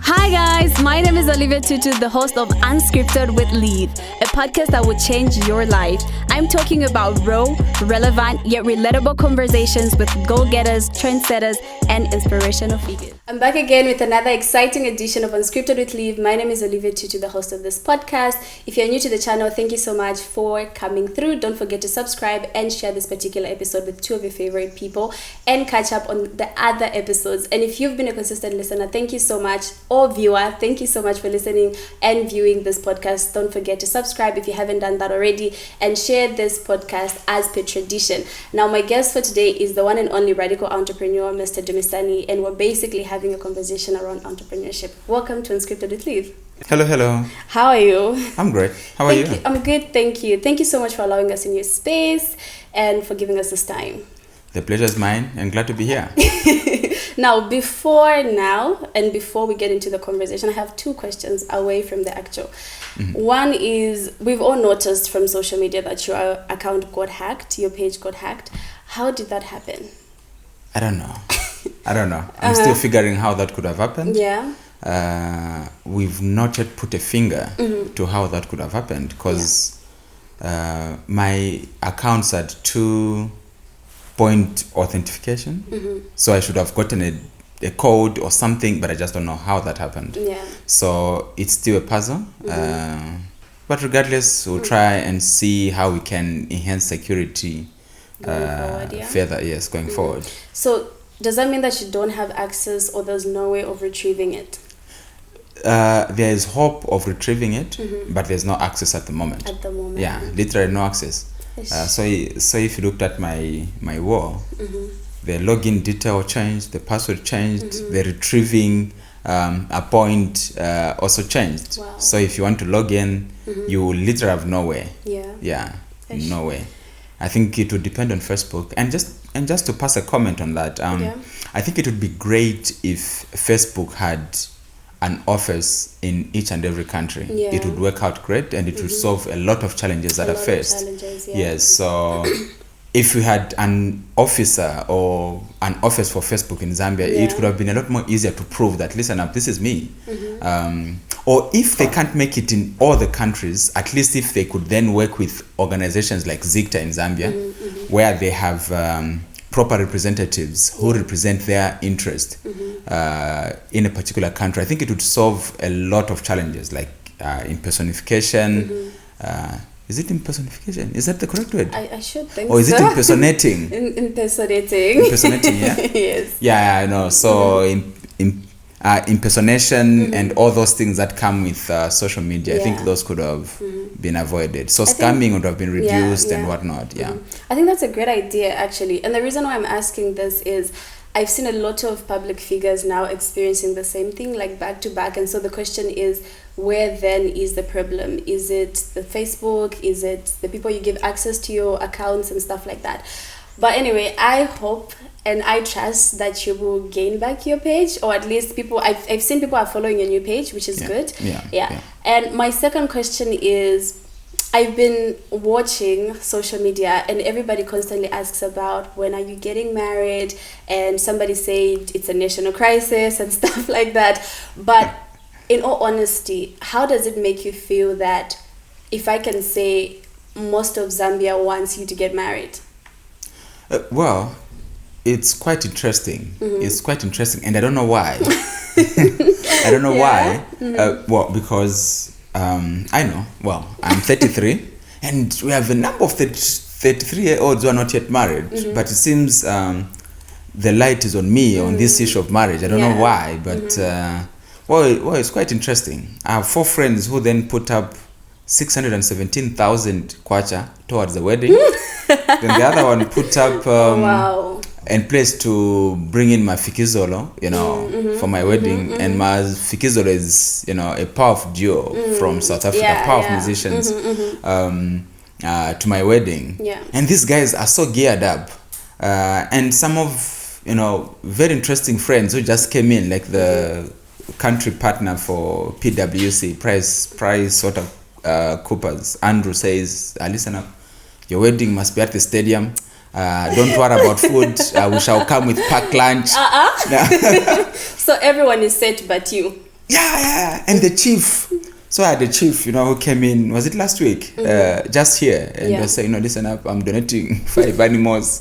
Hi guys, my name is Ep07, the host of Unscripted with LIV, a podcast that will change your life. I'm talking about raw, relevant, yet relatable conversations with go-getters, trendsetters, and inspirational figures. I'm back again with another exciting edition of Unscripted with LIV. My name is Ep07, the host of this podcast. If you're new to the channel, thank you so much for coming through. Don't forget to subscribe and share this particular episode with two of your favorite people and catch up on the other episodes. And if you've been a consistent listener, thank you so much. Or viewer, thank you so much for listening and viewing this podcast. Don't forget to subscribe if you haven't done that already and share this podcast as per tradition. Now, my guest for today is the one and only radical entrepreneur, Mr. Dumisani, and we're basically having a conversation around entrepreneurship. Welcome to Unscripted with LIV. Hello. How are you? I'm great. How are you? I'm good, thank you. Thank you so much for allowing us in your space and for giving us this time. The pleasure is mine and glad to be here. Now, before we get into the conversation, I have two questions away from the actual. Mm-hmm. One is, we've all noticed from social media that your account got hacked, your page got hacked. How did that happen? I don't know. I'm still figuring how that could have happened. Yeah. We've not yet put a finger to how that could have happened because my accounts had 2-point authentication. So I should have gotten a code or something, but I just don't know how that happened. Yeah. So it's still a puzzle. But regardless, we'll try and see how we can enhance security further, going forward. So does that mean that you don't have access or there's no way of retrieving it? There is hope of retrieving it, but there's no access at the moment. Yeah, literally no access. So if you looked at my wall, the login detail changed, the password changed, the retrieving a point also changed. Wow. So if you want to log in, you will literally have no way. Yeah. No way. I think it would depend on Facebook. And just to pass a comment on that, I think it would be great if Facebook had an office in each and every country. It would work out great and it would solve a lot of challenges that are faced. Yes, so if we had an officer or an office for Facebook in Zambia, it would have been a lot more easier to prove that, listen up, this is me. Or if they can't make it in all the countries, at least if they could then work with organizations like Zicta in Zambia, where they have proper representatives who represent their interest in a particular country. I think it would solve a lot of challenges like impersonification. Is it impersonification? Is that the correct word? I should think so. Or is it impersonating? Impersonating, yeah? Yes. Yeah, I know. So impersonation and all those things that come with social media, I think those could have been avoided. So scamming would have been reduced and whatnot. I think that's a great idea, actually. And the reason why I'm asking this is I've seen a lot of public figures now experiencing the same thing, like back to back. And so the question is, where then is the problem? Is it the Facebook? Is it the people you give access to your accounts and stuff like that? But anyway, I hope and I trust that you will gain back your page, or at least people, I've seen people are following your new page, which is good. Yeah. And my second question is, I've been watching social media and everybody constantly asks about when are you getting married, and somebody said it's a national crisis and stuff like that. But in all honesty, how does it make you feel that, if I can say, most of Zambia wants you to get married? Well, it's quite interesting. It's quite interesting, and I don't know why. I don't know why. Well, because I know. Well, I'm 33, and we have a number of 33-year-olds who are not yet married. But it seems the light is on me on this issue of marriage. I don't know why, but well, it's quite interesting. I have 4 friends who then put up 617,000 kwacha towards the wedding. Then the other one put up and place to bring in my fikizolo, for my wedding. And my fikizolo is, a powerful duo from South Africa, powerful musicians to my wedding. And these guys are so geared up. And some of, very interesting friends who just came in, like the country partner for PwC, Price sort of Coopers. Andrew says, listen up, your wedding must be at the stadium. Don't worry about food. We shall come with packed lunch. So everyone is set but you. Yeah. And the chief. So I had a chief, who came in, was it last week? Just here. And was saying, listen up, I'm donating 5 animals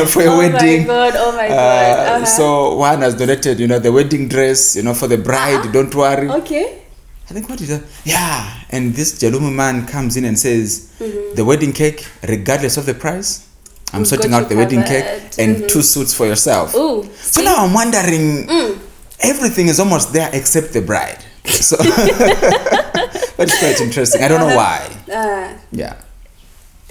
for your wedding. Oh my God. So one has donated, the wedding dress, for the bride, don't worry. Okay. I think, what is that? Yeah. And this Jalumu man comes in and says, the wedding cake, regardless of the price, I'm sorting out the wedding cake and 2 suits for yourself. Ooh, so now I'm wondering, everything is almost there except the bride. So but it's quite interesting. I don't know why. Yeah.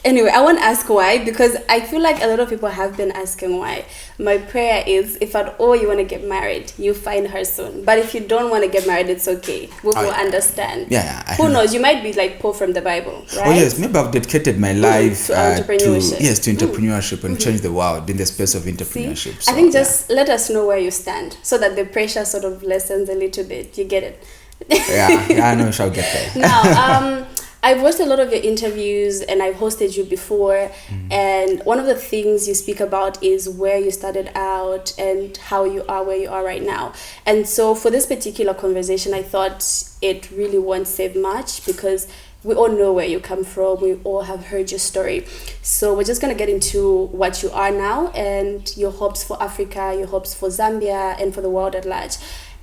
Anyway, I want to ask why, because I feel like a lot of people have been asking why. My prayer is, if at all you want to get married, you find her soon. But if you don't want to get married, it's okay. We will understand. Yeah. Who knows? You might be like Paul from the Bible, right? Oh yes, maybe I've dedicated my life to entrepreneurship. To entrepreneurship and change the world in the space of entrepreneurship. So, I think just let us know where you stand, so that the pressure sort of lessens a little bit. You get it? Yeah, I know I shall get there. Now, I've watched a lot of your interviews and I've hosted you before, and one of the things you speak about is where you started out and how you are where you are right now. And so for this particular conversation, I thought it really won't save much, because we all know where you come from. We all have heard your story. So we're just going to get into what you are now and your hopes for Africa, your hopes for Zambia, and for the world at large.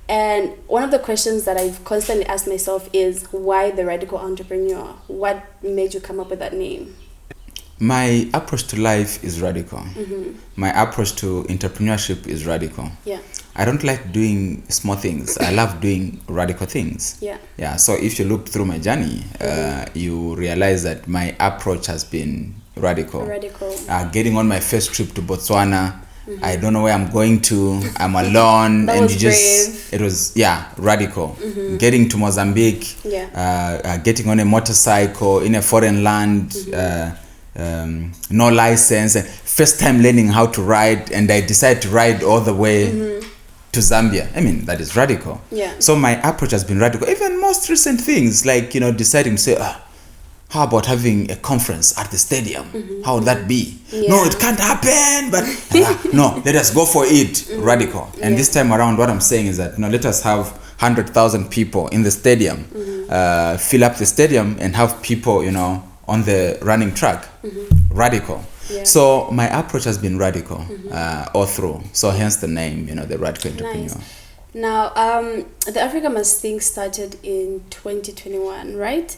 And one of the questions that I've constantly asked myself is, why the radical entrepreneur? What made you come up with that name? My approach to life is radical. My approach to entrepreneurship is radical. Yeah. I don't like doing small things. I love doing radical things. Yeah. So if you look through my journey, you realize that my approach has been radical. Getting on my first trip to Botswana, I don't know where I'm going to. I'm alone, and it was radical. Getting to Mozambique, getting on a motorcycle in a foreign land, no license, and first time learning how to ride, and I decided to ride all the way to Zambia. I mean, that is radical. Yeah. So my approach has been radical. Even most recent things, like deciding to say, how about having a conference at the stadium? How would that be? Yeah. No, it can't happen, but no, let us go for it. Radical. And this time around, what I'm saying is that, let us have 100,000 people in the stadium, fill up the stadium and have people, on the running track. Radical. Yeah. So my approach has been radical all through. So hence the name, the Radical Entrepreneur. Nice. Now, the Africa Must Think started in 2021, right?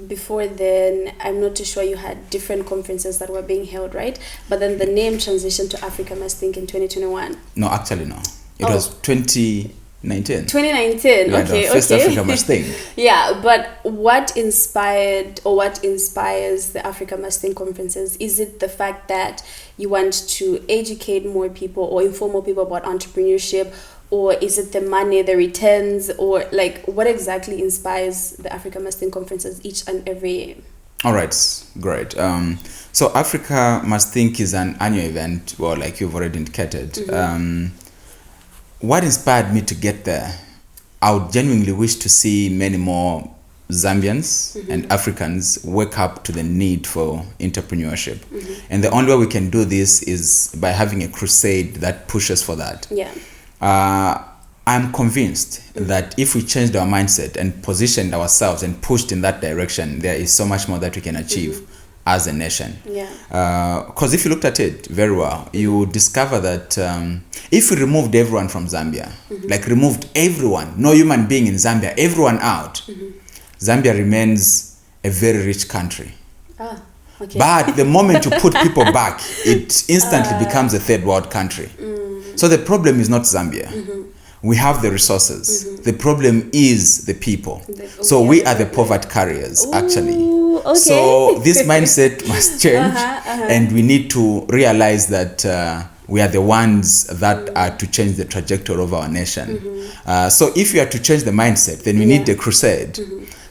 Before then, I'm not too sure, you had different conferences that were being held, right? But then the name transitioned to Africa Must Think in 2021. No, actually no. It was 2019. 2019, okay. First Africa Must Think. Yeah, but what inspired or what inspires the Africa Must Think conferences? Is it the fact that you want to educate more people or inform more people about entrepreneurship? Or is it the money, the returns, or like what exactly inspires the Africa Must Think conferences each and every year? All right, great. So Africa Must Think is an annual event, well, like you've already indicated. What inspired me to get there? I would genuinely wish to see many more Zambians and Africans wake up to the need for entrepreneurship. And the only way we can do this is by having a crusade that pushes for that. Yeah. I'm convinced that if we changed our mindset and positioned ourselves and pushed in that direction, there is so much more that we can achieve as a nation. Yeah. Because if you looked at it very well, you would discover that if we removed everyone from Zambia, like removed everyone, no human being in Zambia, everyone out, Zambia remains a very rich country. Okay. But the moment you put people back, it instantly becomes a third world country. So the problem is not Zambia. We have the resources. The problem is the people. So we are the poverty carriers, actually. Okay. So this mindset must change, and we need to realize that we are the ones that are to change the trajectory of our nation. So if you are to change the mindset, then we need the crusade.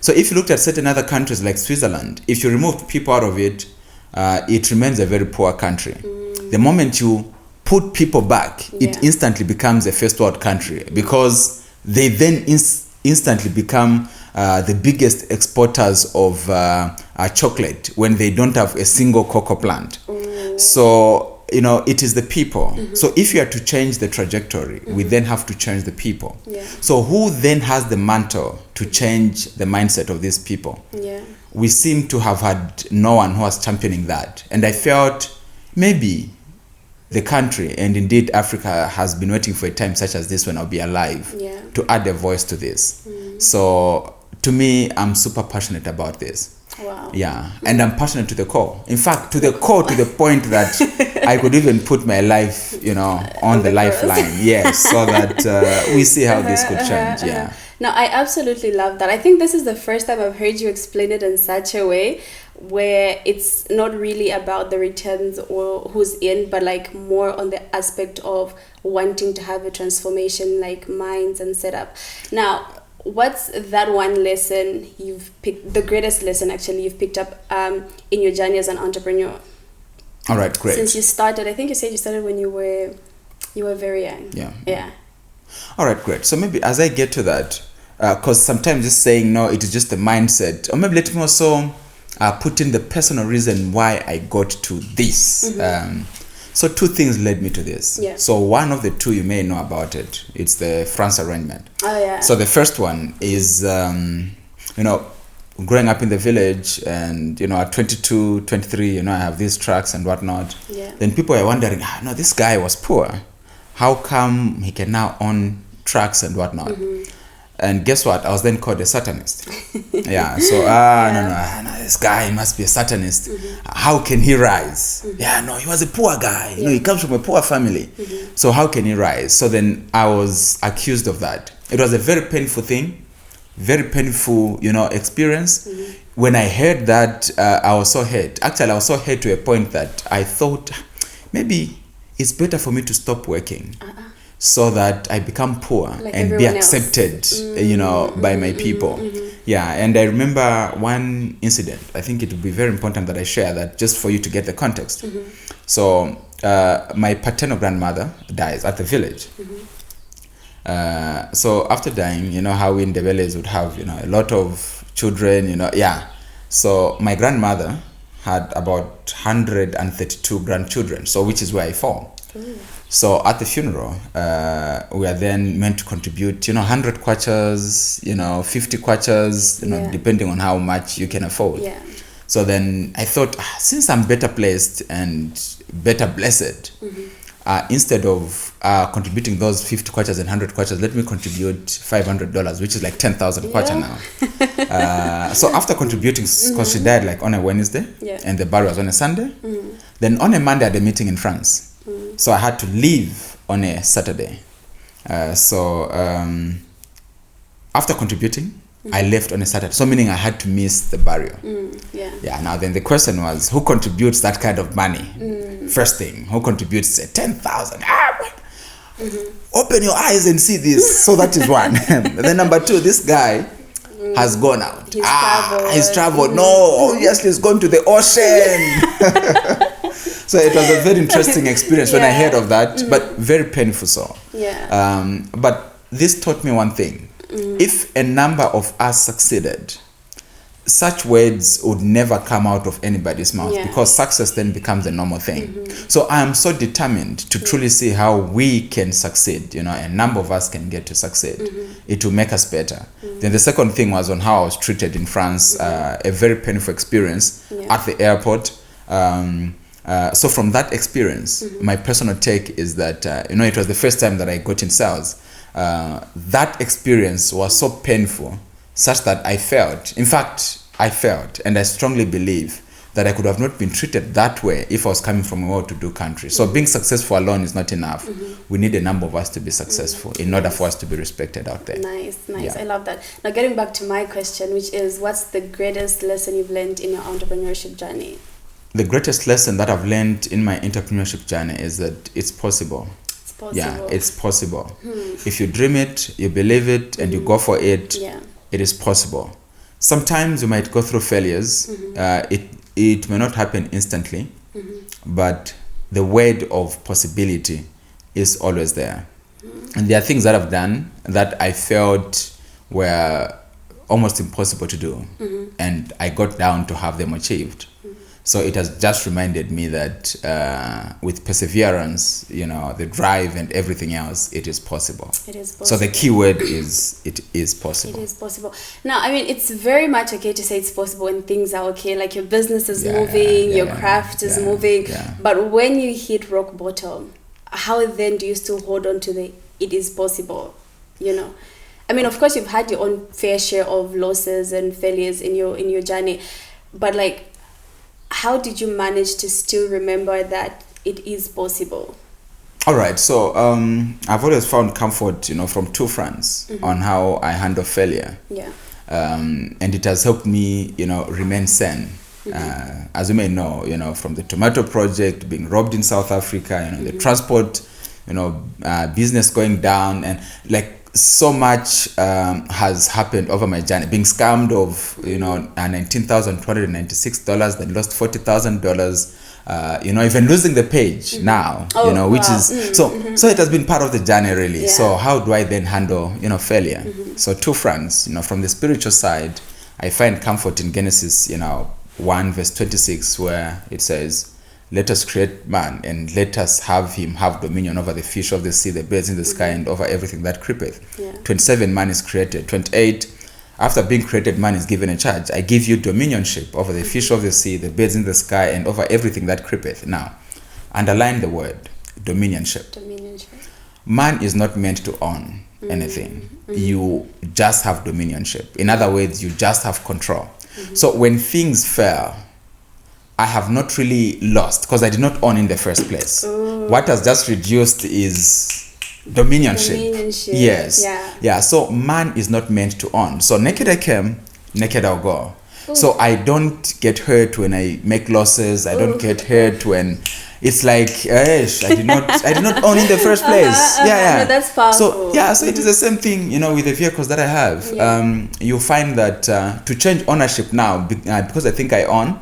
So if you looked at certain other countries like Switzerland, if you removed people out of it, it remains a very poor country. The moment you put people back, it instantly becomes a first world country, because they then instantly become the biggest exporters of chocolate when they don't have a single cocoa plant. So it is the people. So if you are to change the trajectory, we then have to change the people. So who then has the mantle to change the mindset of these people? We seem to have had no one who was championing that. And I felt maybe the country, and indeed Africa, has been waiting for a time such as this when I'll be alive to add a voice to this. So to me, I'm super passionate about this. Wow. Yeah, and I'm passionate to the core. In fact, to the core, to the point that I could even put my life, on the lifeline. Yes, so that we see how this could change. Yeah. No, I absolutely love that. I think this is the first time I've heard you explain it in such a way where it's not really about the returns or who's in, but like more on the aspect of wanting to have a transformation, like minds and setup. Now, what's that one lesson you've picked, the greatest lesson actually you've picked up in your journey as an entrepreneur? All right, great. Since you started, I think you said you started when you were very young. Yeah. All right, great. So maybe as I get to that, because sometimes just saying no, it is just the mindset, or maybe let me also put in the personal reason why I got to this. So two things led me to this. So one of the two, you may know about it. It's the France arrangement. Oh, yeah. So the first one is, growing up in the village, and, at 22, 23, I have these trucks and whatnot. Then people are wondering, no, this guy was poor. How come he can now own trucks and whatnot? And guess what? I was then called a Satanist. No, this guy must be a Satanist. How can he rise? No, he was a poor guy. He comes from a poor family. So how can he rise? So then I was accused of that. It was a very painful thing, very painful, experience. When I heard that, I was so hurt. Actually, I was so hurt to a point that I thought maybe it's better for me to stop working so that I become poor like and be accepted, by my people. Yeah, and I remember one incident. I think it would be very important that I share that just for you to get the context. So my paternal grandmother dies at the village. So after dying, how we in the village would have, a lot of children, So my grandmother had about 132 grandchildren, so which is where I fall. So at the funeral, we are then meant to contribute, 100 kwachas, 50 kwachas, depending on how much you can afford. So then I thought, since I'm better placed and better blessed, instead of contributing those 50 kwachas and 100 kwachas, let me contribute $500, which is like 10,000 kwacha now. So after contributing, because she died like on a Wednesday, and the burial was on a Sunday, then on a Monday I had a meeting in France. So I had to leave on a Saturday. After contributing, I left on a Saturday. So meaning I had to miss the burial. Now then the question was, who contributes that kind of money? First thing, who contributes 10,000? Open your eyes and see this. So that is one. Then number two, this guy has gone out. He's traveled. No, obviously he's gone to the ocean. So it was a very interesting experience when I heard of that, but very painful so. But this taught me one thing. If a number of us succeeded, such words would never come out of anybody's mouth because success then becomes a normal thing. So I am so determined to truly see how we can succeed. A number of us can get to succeed. It will make us better. Then the second thing was on how I was treated in France, a very painful experience at the airport. So from that experience, my personal take is that, it was the first time that I got in sales. That experience was so painful, such that I felt, and I strongly believe that I could have not been treated that way if I was coming from a well-to-do country. So being successful alone is not enough. We need a number of us to be successful in order for us to be respected out there. Nice. I love that. Now getting back to my question, which is, what's the greatest lesson you've learned in your entrepreneurship journey? The greatest lesson that I've learned in my entrepreneurship journey is that it's possible. Yeah, it's possible. If you dream it, you believe it, and you go for it, it is possible. Sometimes you might go through failures. It may not happen instantly, but the word of possibility is always there. And there are things that I've done that I felt were almost impossible to do, and I got down to have them achieved. So it has just reminded me that with perseverance, the drive and everything else, it is possible. It is possible. So the key word is it is possible. It is possible. Now, I mean, it's very much okay to say it's possible when things are okay, like your business is moving, your craft is moving. Yeah. But when you hit rock bottom, how then do you still hold on to the it is possible? I mean, of course, you've had your own fair share of losses and failures in your journey, but like, how did you manage to still remember that it is possible? All right. So I've always found comfort, from two fronts on how I handle failure. Yeah. And it has helped me, remain sane. As you may know, from the tomato project, being robbed in South Africa, the transport, business going down, and like so much has happened over my journey. Being scammed of, $19,296, then lost $40,000. Even losing the page now, which is so it has been part of the journey really. Yeah. So how do I then handle, failure? So two fronts, from the spiritual side, I find comfort in Genesis, 1 verse 26, where it says, let us create man and let us have him have dominion over the fish of the sea, the birds in the sky, and over everything that creepeth. Yeah. 27, man is created. 28, after being created, man is given a charge. I give you dominionship over the fish of the sea, the birds in the sky, and over everything that creepeth. Now, underline the word dominionship. Man is not meant to own anything. You just have dominionship. In other words, you just have control. So when things fail, I have not really lost because I did not own in the first place. Ooh. What has just reduced is dominionship. Yes. Yeah. So man is not meant to own. So naked I came, naked I'll go. Ooh. So I don't get hurt when I make losses. I don't get hurt when it's like, I did not own in the first place. Yeah. No, that's powerful. So it is the same thing, with the vehicles that I have. Yeah. You find that to change ownership now, because I think I own,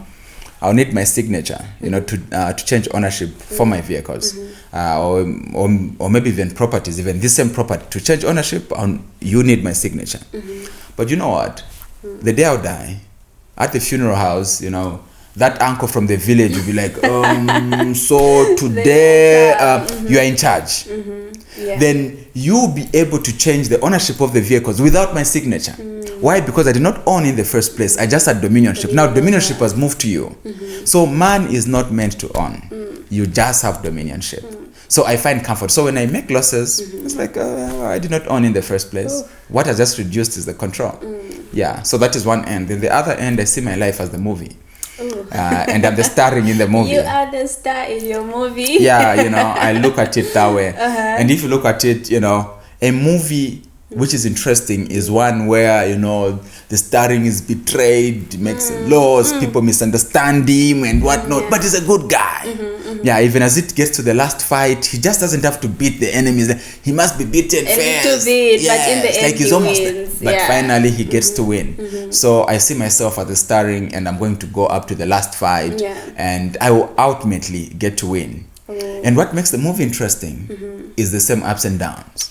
I'll need my signature, to change ownership for my vehicles, or maybe even properties, even this same property. To change ownership, you need my signature. But you know what? The day I'll die, at the funeral house, that uncle from the village will be like, so today you are in charge. Yeah. Then you'll be able to change the ownership of the vehicles without my signature. Why? Because I did not own in the first place. I just had dominionship. Now dominionship has moved to you. So man is not meant to own. You just have dominionship. So I find comfort. So when I make losses, it's like, I did not own in the first place. What has just reduced is the control. Yeah, so that is one end. Then the other end, I see my life as the movie. And I'm the starring in the movie. You are the star in your movie. Yeah, I look at it that way. And if you look at it, a movie which is interesting is one where, the starring is betrayed, makes a loss, people misunderstand him and whatnot, but he's a good guy. Yeah, even as it gets to the last fight, he just doesn't have to beat the enemies. He must be beaten first. But in the end, he's almost wins. But finally, he gets to win. So I see myself as the starring, and I'm going to go up to the last fight, and I will ultimately get to win. And what makes the movie interesting is the same ups and downs.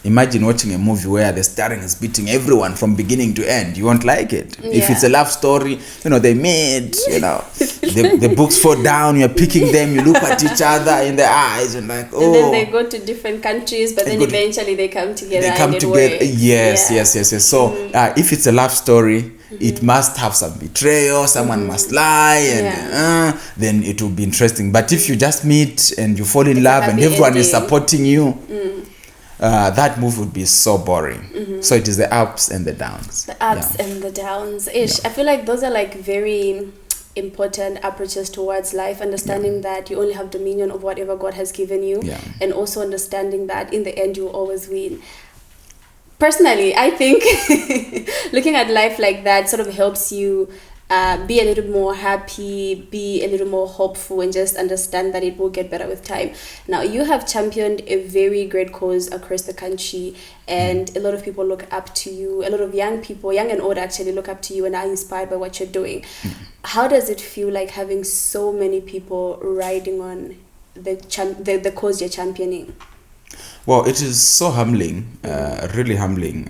Imagine watching a movie where the starring is beating everyone from beginning to end. You won't like it. If it's a love story, they meet, the books fall down, you're picking them, you look at each other in the eyes and like, and then they go to different countries, but then eventually they come together. Yes. So if it's a love story, it must have some betrayal, someone must lie, and then it will be interesting. But if you just meet and you fall in love and everyone is supporting you, that movie would be so boring. So it is the ups and the downs. The ups and the downs. I feel like those are like very important approaches towards life, understanding that you only have dominion of whatever God has given you, and also understanding that in the end you will always win. Personally, I think looking at life like that sort of helps you be a little more happy, be a little more hopeful, and just understand that it will get better with time. Now, you have championed a very great cause across the country, and a lot of people look up to you. A lot of young people, young and old actually, look up to you and are inspired by what you're doing. How does it feel like having so many people riding on the cause you're championing? Well, it is so humbling, really humbling.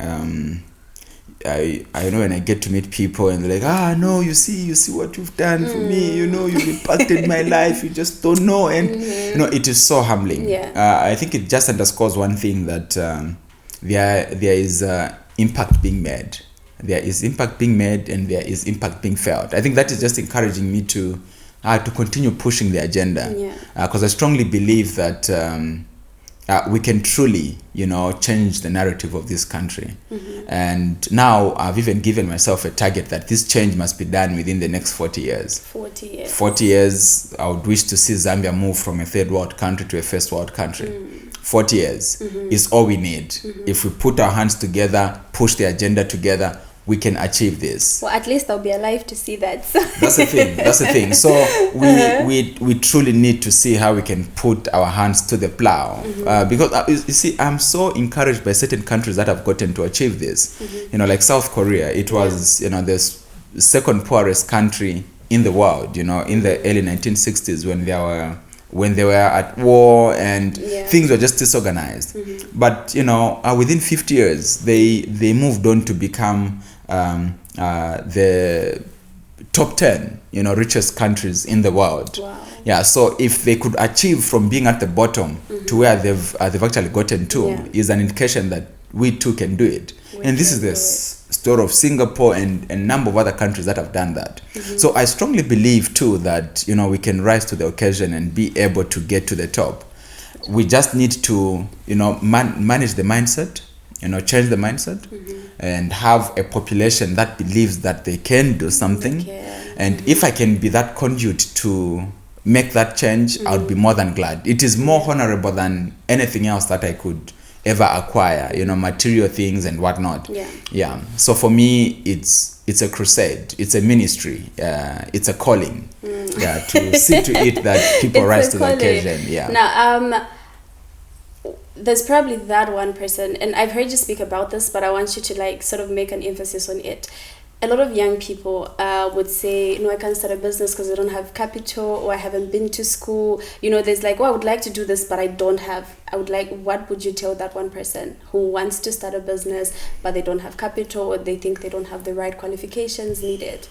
I know when I get to meet people and they're like, no, you see what you've done for me, you've impacted my life, you just don't know. And it is so humbling. I think it just underscores one thing, that there is impact being made. There is impact being made, and there is impact being felt. I think that is just encouraging me to continue pushing the agenda, because I strongly believe that we can truly, change the narrative of this country. And now I've even given myself a target that this change must be done within the next 40 years. 40 years, I would wish to see Zambia move from a third world country to a first world country. 40 years is all we need. If we put our hands together, push the agenda together, we can achieve this. Well, at least I'll be alive to see that. That's the thing. So we truly need to see how we can put our hands to the plow. Because you see, I'm so encouraged by certain countries that have gotten to achieve this. Like South Korea, it was the second poorest country in the world. In the early 1960s, when they were at war and things were just disorganized. But within 50 years, they moved on to become the top 10 richest countries in the world. Wow. So if they could achieve from being at the bottom to where they've actually gotten to, is an indication that we too can do it. And this is the story of Singapore and a number of other countries that have done that. So I strongly believe too that we can rise to the occasion and be able to get to the top. We just need to manage the mindset, change the mindset, and have a population that believes that they can do something. And if I can be that conduit to make that change, I would be more than glad. It is more honorable than anything else that I could ever acquire, material things and whatnot. So for me, it's a crusade, it's a ministry, it's a calling, to see to it that people rise to the occasion. Now, there's probably that one person, and I've heard you speak about this, but I want you to sort of make an emphasis on it. A lot of young people would say, no, I can't start a business because I don't have capital, or I haven't been to school. There's I would like to do this, but I don't have. What would you tell that one person who wants to start a business, but they don't have capital, or they think they don't have the right qualifications needed?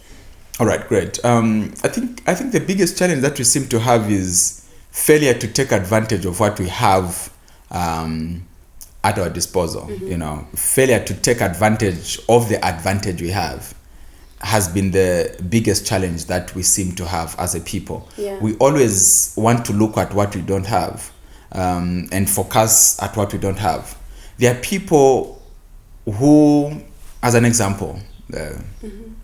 All right, great. I think the biggest challenge that we seem to have is failure to take advantage of what we have at our disposal. Failure to take advantage of the advantage we have has been the biggest challenge that we seem to have as a people. We always want to look at what we don't have, and focus at what we don't have. There are people who, as an example,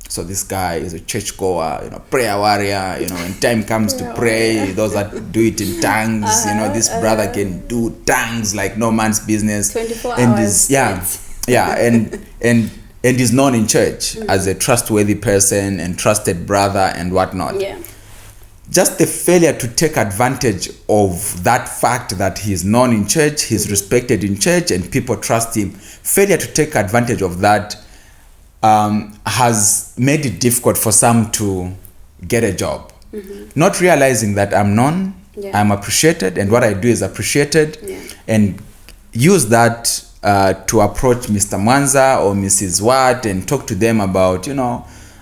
so this guy is a churchgoer, prayer warrior, when time comes to pray, those that do it in tongues, this brother can do tongues like no man's business. 24 and hours. And is known in church as a trustworthy person and trusted brother and whatnot. Just the failure to take advantage of that fact that he's known in church, he's respected in church, and people trust him. Failure to take advantage of that has made it difficult for some to get a job. Not realizing that I'm known, I'm appreciated, and what I do is appreciated, and use that to approach Mr. Mwanza or Mrs. Watt and talk to them about,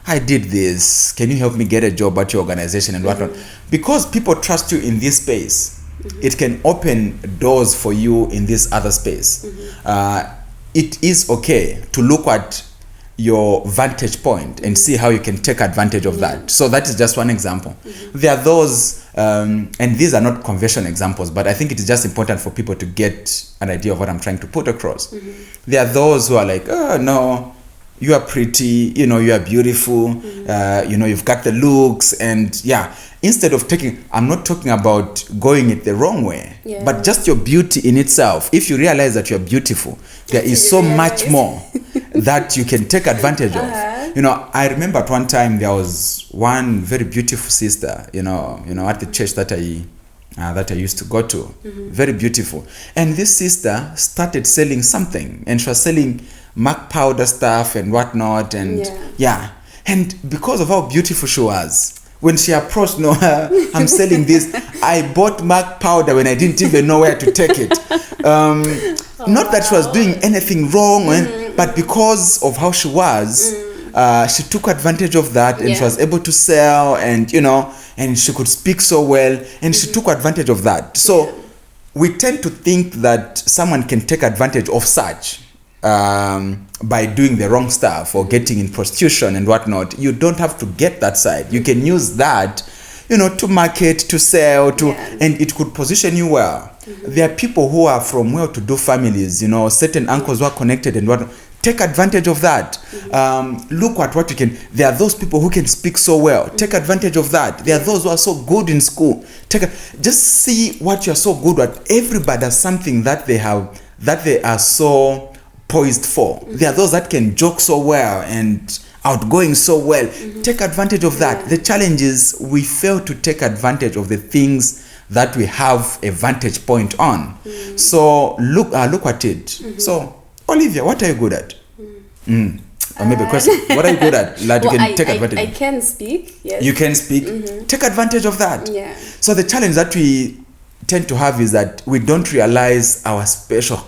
I did this, can you help me get a job at your organization and whatnot. Because people trust you in this space, it can open doors for you in this other space. It is okay to look at your vantage point and see how you can take advantage of that. So that is just one example. There are those, and these are not conventional examples, but I think it is just important for people to get an idea of what I'm trying to put across. There are those who are like, oh no, you are pretty, you are beautiful, you've got the looks, and instead of I'm not talking about going it the wrong way, but just your beauty in itself. If you realize that you're beautiful, there is so much more that you can take advantage of. I remember at one time there was one very beautiful sister, at the church that I used to go to, very beautiful. And this sister started selling something, and she was selling MAC powder stuff and whatnot, and and because of how beautiful she was, when she approached, I'm selling this, I bought MAC powder when I didn't even know where to take it. Not that she was doing anything wrong, But because of how she was, she took advantage of that, and she was able to sell, and and she could speak so well, and she took advantage of that. So we tend to think that someone can take advantage of such by doing the wrong stuff or getting in prostitution and whatnot. You don't have to get that side. You can use that, to market, to sell, and it could position you well. There are people who are from well-to-do families, certain uncles who are connected and whatnot. Take advantage of that. Look at what you can. There are those people who can speak so well. Take advantage of that. There are those who are so good in school. Just see what you're so good at. Everybody has something that they have, that they are so poised for. There are those that can joke so well and outgoing so well. Take advantage of that. The challenge is we fail to take advantage of the things that we have a vantage point on. So look at it. So Olivia, what are you good at? Or maybe a question. What are you good at? Like you can take advantage. I can speak. Yes. You can speak. Take advantage of that. Yeah. So the challenge that we tend to have is that we don't realize our special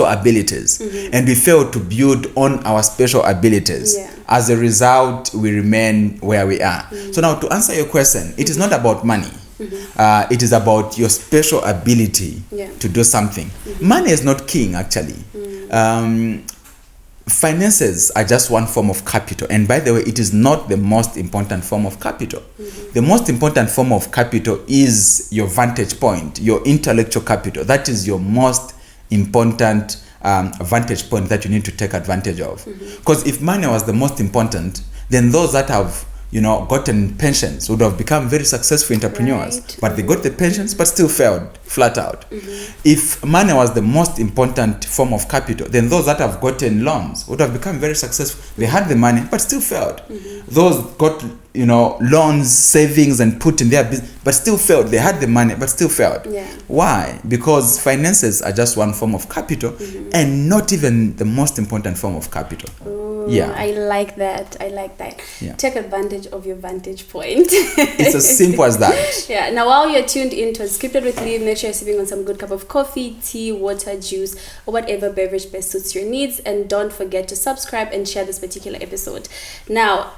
abilities, and we fail to build on our special abilities. As a result, we remain where we are. So now, to answer your question, it is not about money. It is about your special ability to do something. Money is not king, actually. Finances are just one form of capital, and by the way, it is not the most important form of capital. The most important form of capital is your vantage point, your intellectual capital. That is your most important vantage point that you need to take advantage of. Because if money was the most important, then those that have gotten pensions would have become very successful entrepreneurs. But they got the pensions but still failed flat out. If money was the most important form of capital, then those that have gotten loans would have become very successful. They had the money but still failed. Those got loans, savings, and put in their business but still failed. They had the money but still failed. Why? Because finances are just one form of capital, and not even the most important form of capital. I like that. Take advantage of your vantage point. It's as simple as that. Now, while you're tuned in to Unscripted with Liv, make sure you're sipping on some good cup of coffee, tea, water, juice, or whatever beverage best suits your needs. And don't forget to subscribe and share this particular episode. Now,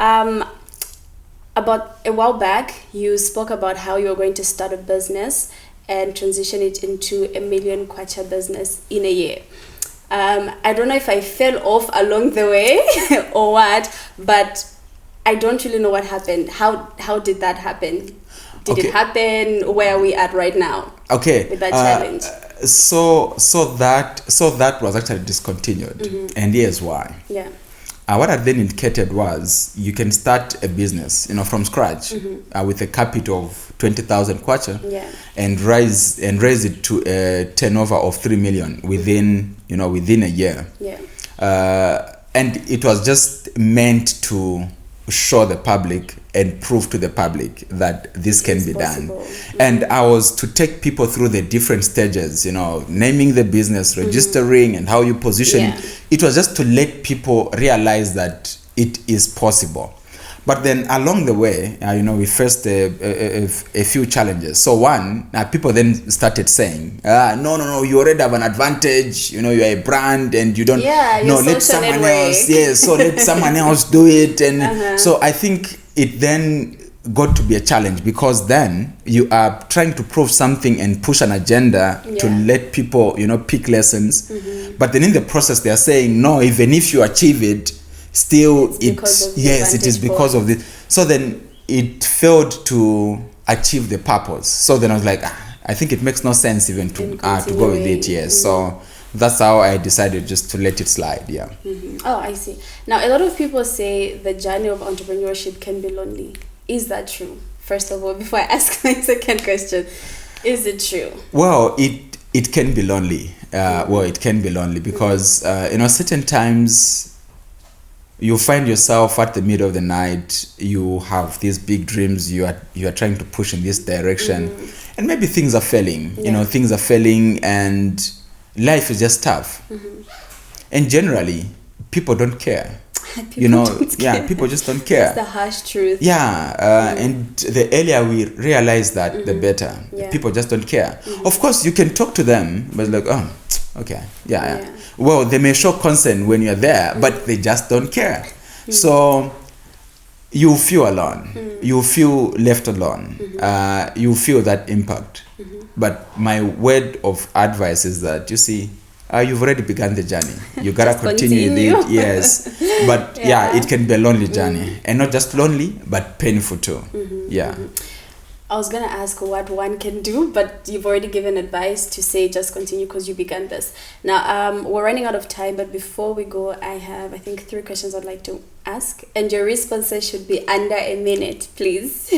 about a while back, you spoke about how you were going to start a business and transition it into a million kwacha business in a year. I don't know if I fell off along the way or what, but I don't really know what happened. How did that happen? Did it happen? Where are we at right now? With that challenge. So that was actually discontinued, and here's why. What I then indicated was you can start a business, from scratch, with a capital of 20,000 kwacha, and raise it to a turnover of 3 million within a year. And it was just meant to show the public and prove to the public that this can be done. And I was to take people through the different stages, naming the business, registering, and how you position it. It was just to let people realize that it is possible. But then along the way, we faced a few challenges. So one, people then started saying, no, you already have an advantage. You're a brand and you don't. Let someone else. So let someone else do it. And so I think it then got to be a challenge, because then you are trying to prove something and push an agenda to let people, pick lessons. But then in the process, they are saying, no, even if you achieve it, still it is because of this. So then it failed to achieve the purpose. So then I was like, I think it makes no sense even to go with it. So that's how I decided just to let it slide. Oh, I see. Now, a lot of people say the journey of entrepreneurship can be lonely. Is that true? First of all, before I ask my second question, is it true? Well, it can be lonely. It can be lonely because certain times you find yourself at the middle of the night. You have these big dreams. You are trying to push in this direction, and maybe things are failing. Things are failing, and life is just tough. And generally, people don't care. People just don't care. That's the harsh truth. And the earlier we realize that, the better. People just don't care. Of course, you can talk to them, but Okay. Yeah. Well, they may show concern when you're there, but they just don't care. So you feel alone. You feel left alone. You feel that impact. But my word of advice is that, you see, you've already begun the journey. You gotta continue with it. Yes. But it can be a lonely journey. And not just lonely, but painful too. I was gonna ask what one can do, but you've already given advice to say just continue because you began this. Now, we're running out of time, but before we go, I have, I think, 3 questions I'd like to ask, and your responses should be under a minute, please.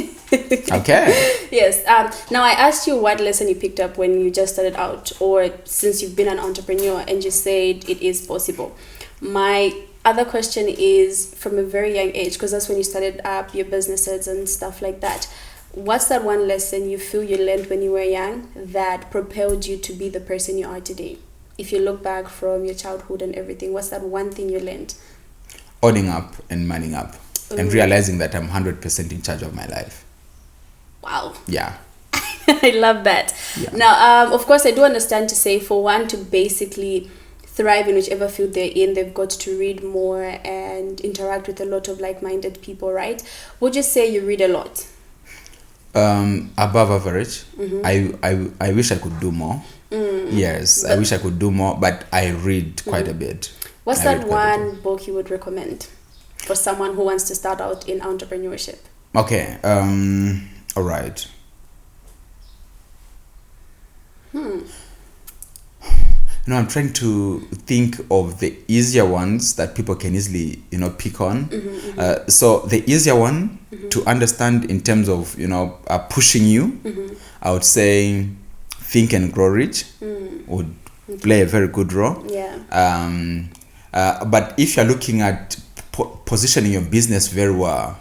Okay. Yes. Now, I asked you what lesson you picked up when you just started out, or since you've been an entrepreneur, and you said it is possible. My other question is, from a very young age, because that's when you started up your businesses and stuff like that. What's that one lesson you feel you learned when you were young that propelled you to be the person you are today? If you look back from your childhood and everything, what's that one thing you learned? Owning up and manning up and realizing that I'm 100% in charge of my life. Wow. Yeah. I love that. Yeah. Now, of course, I do understand to say for one to basically thrive in whichever field they're in, they've got to read more and interact with a lot of like-minded people, right? Would you say you read a lot? Above average. I wish I could do more. Yes, I wish I could do more, but I read quite a bit. What's that one book you would recommend for someone who wants to start out in entrepreneurship? Okay. All right. No, I'm trying to think of the easier ones that people can easily, pick on. So the easier one to understand in terms of, pushing you, I would say Think and Grow Rich would play a very good role. Yeah. But if you're looking at positioning your business very well,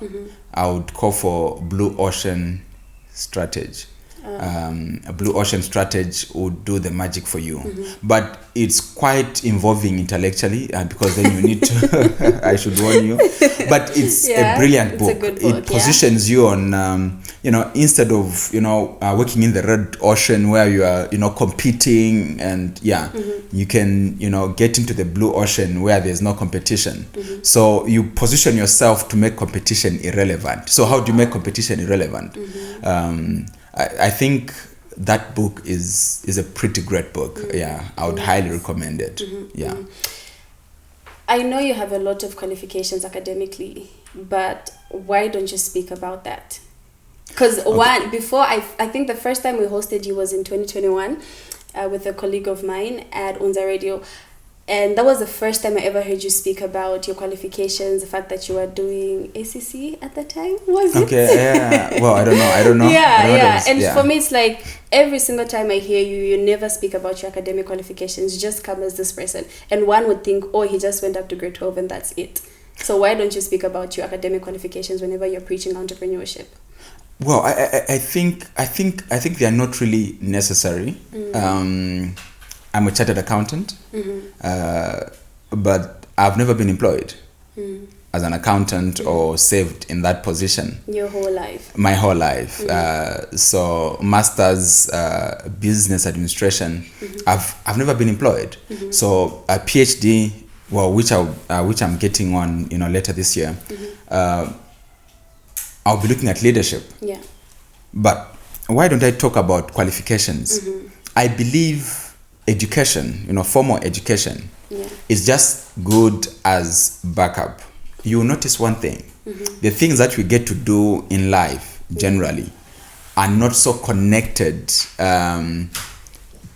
I would call for Blue Ocean Strategy. A Blue Ocean Strategy would do the magic for you, but it's quite involving intellectually, because then you need to I should warn you, but it's a brilliant book. It positions you on instead of working in the red ocean where you are competing, and you can get into the blue ocean where there's no competition. So you position yourself to make competition irrelevant. So how do you make competition irrelevant? I think that book is a pretty great book. I would highly recommend it. I know you have a lot of qualifications academically, but why don't you speak about that? Because before I think the first time we hosted you was in 2021 with a colleague of mine at Unza Radio. And that was the first time I ever heard you speak about your qualifications, the fact that you were doing ACC at that time, was it? Okay, yeah. Well, I don't know. For me, it's like every single time I hear you, you never speak about your academic qualifications. You just come as this person. And one would think, oh, he just went up to grade 12 and that's it. So why don't you speak about your academic qualifications whenever you're preaching entrepreneurship? Well, I think they are not really necessary. I'm a chartered accountant, but I've never been employed as an accountant or served in that position. Your whole life? My whole life. So master's business administration, I've never been employed. So a PhD, which I'm getting on later this year, I'll be looking at leadership. Yeah. But why don't I talk about qualifications? I believe education, formal education, is just good as backup. You will notice one thing. The things that we get to do in life generally are not so connected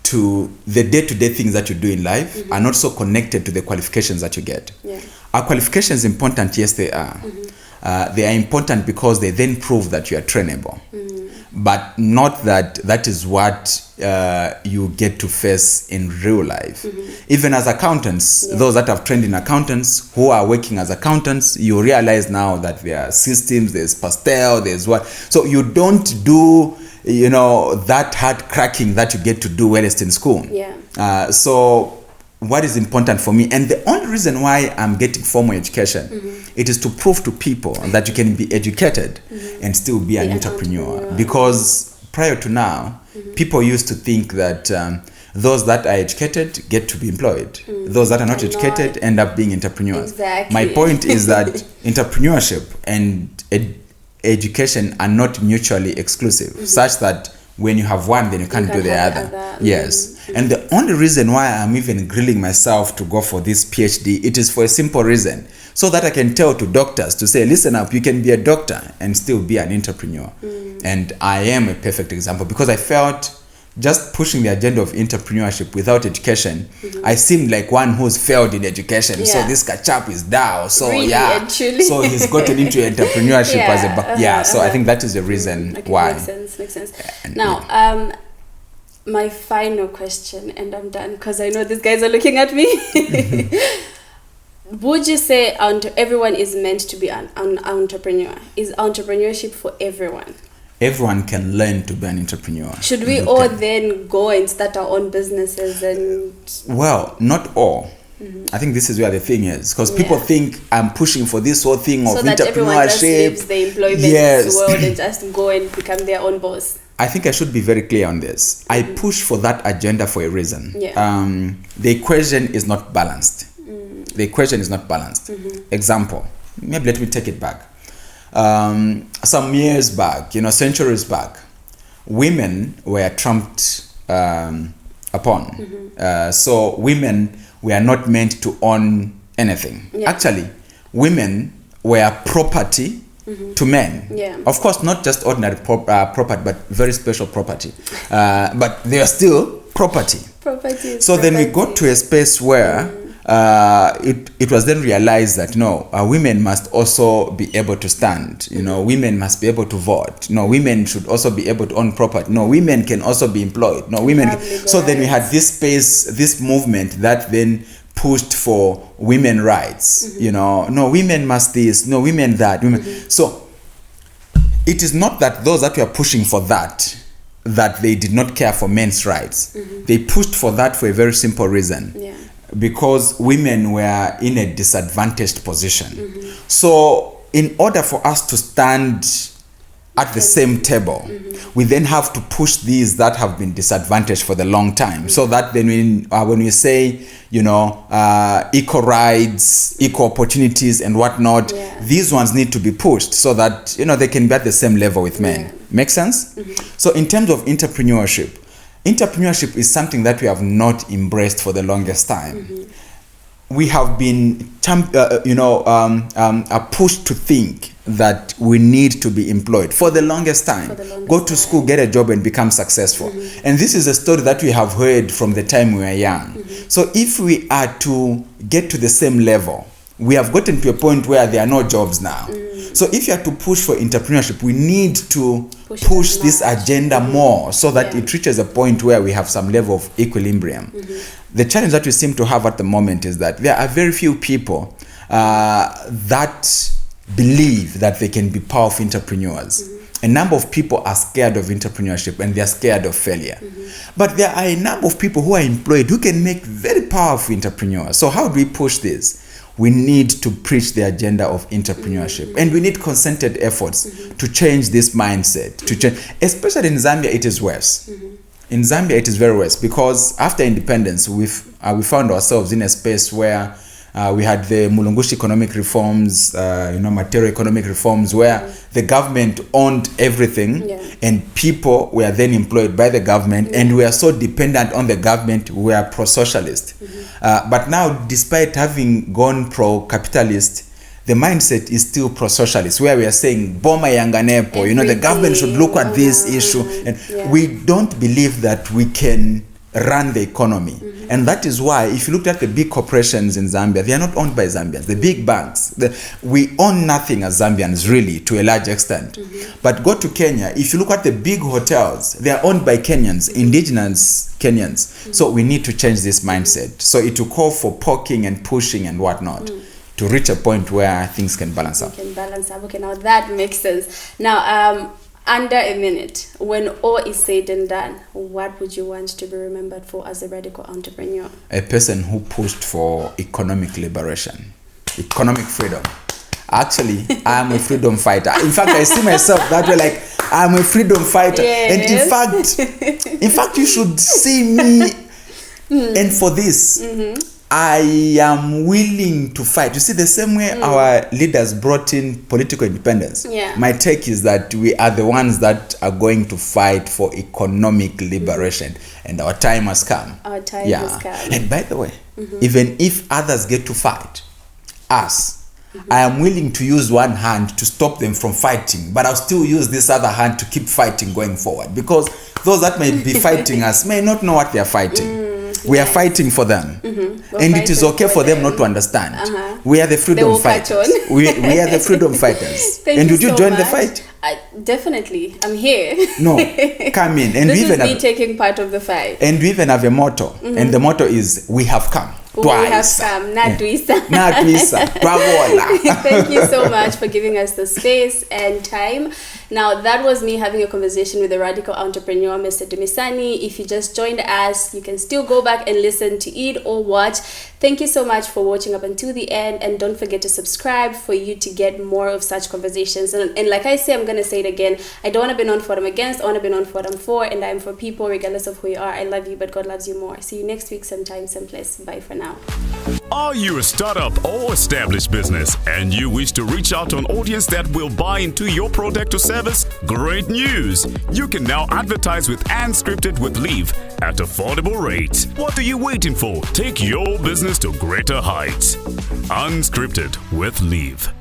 to the day-to-day things that you do in life, are not so connected to the qualifications that you get. Are qualifications important? Yes, they are. They are important because they then prove that you are trainable. But not that is what you get to face in real life. Even as accountants, those that have trained in accountants, who are working as accountants, you realize now that there are systems, there's pastel, there's what. So you don't do, that hard cracking that you get to do whilst in school. So what is important for me, and the only reason why I'm getting formal education, it is to prove to people that you can be educated and still be an entrepreneur. Because prior to now, people used to think that Those that are educated get to be employed. Those that are not educated end up being entrepreneurs. Exactly. My point is that entrepreneurship and education are not mutually exclusive, such that when you have one, then you can't do the other. Yes. And the only reason why I'm even grilling myself to go for this PhD, it is for a simple reason. So that I can tell to doctors to say, listen up, you can be a doctor and still be an entrepreneur. And I am a perfect example, because I felt just pushing the agenda of entrepreneurship without education, I seemed like one who's failed in education. Yeah. So this kachap is down. So really, actually. so he's gotten into entrepreneurship so I think that is the reason why. Makes sense. Now, my final question, and I'm done because I know these guys are looking at me. Would you say everyone is meant to be an entrepreneur? Is entrepreneurship for everyone? Everyone can learn to be an entrepreneur. Should we all then go and start our own businesses? And well, not all. I think this is where the thing is, because people think I'm pushing for this whole thing of so that entrepreneurship. Everyone just leaves the employment world and just go and become their own boss. I think I should be very clear on this. I push for that agenda for a reason. The equation is not balanced. The equation is not balanced. Example, maybe let me take it back. Some years back, centuries back, women were trumped upon. So women were not meant to own anything. Actually, women were property to men. Of course, not just ordinary property, but very special property. But they are still property. So then we got to a space where it was then realized that women must also be able to stand. Women must be able to vote. Women should also be able to own property. Women can also be employed. So then we had this space, this movement that then pushed for women rights. Women must this, women that. So it is not that those that were pushing for that they did not care for men's rights. They pushed for that for a very simple reason. Because women were in a disadvantaged position. So in order for us to stand at the same table, we then have to push these that have been disadvantaged for the long time. So that then when we say, equal rights, equal opportunities and whatnot, these ones need to be pushed so that, they can be at the same level with men. Make sense? So in terms of entrepreneurship is something that we have not embraced for the longest time. We have been, pushed to think that we need to be employed for the longest time. Go to school, get a job, and become successful. And this is a story that we have heard from the time we were young. So if we are to get to the same level, we have gotten to a point where there are no jobs now. So if you are to push for entrepreneurship, we need to push this agenda more so that it reaches a point where we have some level of equilibrium. The challenge that we seem to have at the moment is that there are very few people that believe that they can be powerful entrepreneurs. A number of people are scared of entrepreneurship and they are scared of failure. But there are a number of people who are employed who can make very powerful entrepreneurs. So how do we push this? We need to preach the agenda of entrepreneurship, and we need concerted efforts to change this mindset. Especially in Zambia, it is worse. In Zambia, it is very worse because after independence, we found ourselves in a space where we had the Mulungushi economic reforms, material economic reforms, where the government owned everything, and people were then employed by the government, and we are so dependent on the government, we are pro-socialist. But now, despite having gone pro-capitalist, the mindset is still pro-socialist, where we are saying, Boma Yanganepo, the government should look at this issue. And we don't believe that we can run the economy. And that is why, if you look at the big corporations in Zambia, they are not owned by Zambians. The big banks, we own nothing as Zambians, really, to a large extent. But go to Kenya, if you look at the big hotels, they are owned by Kenyans, indigenous Kenyans. So we need to change this mindset. So it will call for poking and pushing and whatnot to reach a point where things can balance out. Okay, now that makes sense. Now, under a minute, when all is said and done, what would you want to be remembered for as a radical entrepreneur? A person who pushed for economic liberation, economic freedom. Actually, I'm a freedom fighter. In fact, I see myself that way, like I'm a freedom fighter. And in fact, you should see me And for this, I am willing to fight. You see, the same way our leaders brought in political independence. Yeah. My take is that we are the ones that are going to fight for economic liberation. And our time has come. Our time has come. And by the way, even if others get to fight us, I am willing to use one hand to stop them from fighting, but I'll still use this other hand to keep fighting going forward, because those that may be fighting us may not know what they are fighting. We are fighting for them. And it is okay for them not to understand. We are the freedom fighters. We are the freedom fighters. And would you so join much. the fight? Definitely. I'm here. No, come in. And this we even is me taking part of the fight. And we even have a motto. And the motto is, we have come. Twice. We have come. Natuisa. Thank Thank you so much for giving us the space and time. Now, that was me having a conversation with the radical entrepreneur, Mr. Dumisani. If you just joined us, you can still go back and listen to it or watch. Thank you so much for watching up until the end. And don't forget to subscribe for you to get more of such conversations. And like I say, I'm going to say it again. I don't want to be known for what I'm against. I want to be known for what I'm for. And I'm for people, regardless of who you are. I love you, but God loves you more. See you next week sometime, someplace. Bye for now. Are you a startup or established business and you wish to reach out to an audience that will buy into your product or service? Great news! You can now advertise with Unscripted with LIV at affordable rates. What are you waiting for? Take your business to greater heights. Unscripted with LIV.